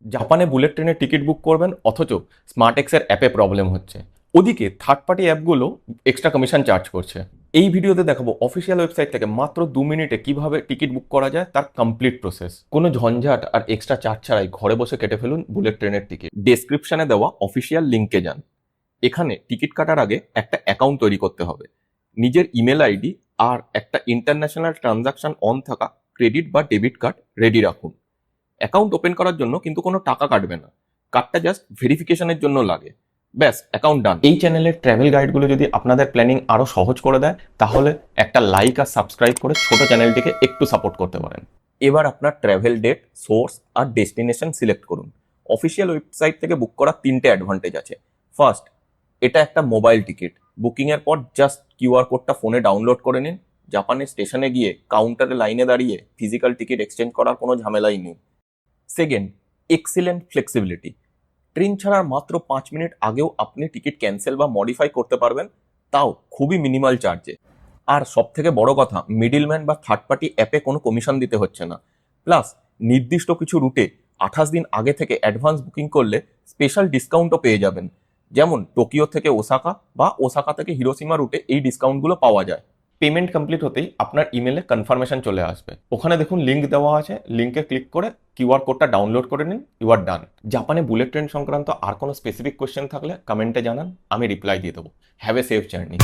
জাপানে বুলেট ট্রেনের ticket book করবেন অথচ স্মার্টএক্সের অ্যাপে প্রবলেম হচ্ছে। ওদিকে থার্ড পার্টি অ্যাপগুলো এক্সট্রা কমিশন চার্জ করছে। এই ভিডিওতে দেখাবো অফিসিয়াল ওয়েবসাইট থেকে মাত্র 2 মিনিটে কিভাবে টিকিট বুক করা যায় তার কমপ্লিট প্রসেস। কোনো ঝঞ্ঝাট আর এক্সট্রা চার্জ ছাড়াই ঘরে বসে কেটে ফেলুন বুলেট ট্রেনের টিকিট। ডেসক্রিপশনে দেওয়া অফিসিয়াল লিঙ্কে যান। এখানে টিকিট কাটার আগে একটা অ্যাকাউন্ট তৈরি করতে হবে। নিজের ইমেল আইডি আর একটা ইন্টারন্যাশনাল ট্রানজাকশন অন থাকা ক্রেডিট বা ডেবিট কার্ড রেডি রাখুন। অ্যাকাউন্ট ওপেন করার জন্য কিন্তু কোনো টাকা কাটবে না, কার্ডটা জাস্ট ভেরিফিকেশনের জন্য লাগে। ব্যাস, অ্যাকাউন্ট ডান। এই চ্যানেলের ট্রাভেল গাইডগুলো যদি আপনাদের প্ল্যানিং আরও সহজ করে দেয় তাহলে একটা লাইক আর সাবস্ক্রাইব করে ছোট চ্যানেলটিকে একটু সাপোর্ট করতে পারেন। এবার আপনার ট্রাভেল ডেট, সোর্স আর ডেস্টিনেশন সিলেক্ট করুন। অফিসিয়াল ওয়েবসাইট থেকে বুক করার 3টে অ্যাডভান্টেজ আছে। ফার্স্ট, এটা একটা মোবাইল টিকিট। বুকিংয়ের পর জাস্ট কিউআর কোডটা ফোনে ডাউনলোড করে নিন। জাপানের স্টেশনে গিয়ে কাউন্টারে লাইনে দাঁড়িয়ে ফিজিক্যাল টিকিট এক্সচেঞ্জ করার কোনো ঝামেলাই নেই। Second, excellent flexibility. ট্রেন ছাড়ার মাত্র 5 মিনিট আগেও আপনি টিকিট ক্যান্সেল বা মডিফাই করতে পারবেন, তাও খুবই মিনিমাল চার্জে। আর সব থেকে বড় কথা, মিডিলম্যান বা থার্ড পার্টি অ্যাপে কোনো কমিশন দিতে হচ্ছে না। প্লাস নির্দিষ্ট কিছু রুটে 28 দিন আগে থেকে অ্যাডভান্স বুকিং করলে স্পেশাল ডিসকাউন্টও পেয়ে যাবেন। যেমন টোকিও থেকে ওসাকা বা ওসাকা থেকে হিরোশিমা রুটে এই ডিসকাউন্টগুলো পাওয়া যায়। পেমেন্ট কমপ্লিট হতেই আপনার ইমেলে কনফার্মেশন চলে আসবে। ওখানে দেখুন লিঙ্ক দেওয়া আছে, লিঙ্কে ক্লিক করে কিউআর কোডটা ডাউনলোড করে নিন। ইউ আর ডান। জাপানে বুলেট ট্রেন সংক্রান্ত আর কোনো স্পেসিফিক কোয়েশ্চেন থাকলে কমেন্টে জানান, আমি রিপ্লাই দিয়ে দেবো। Have a safe journey.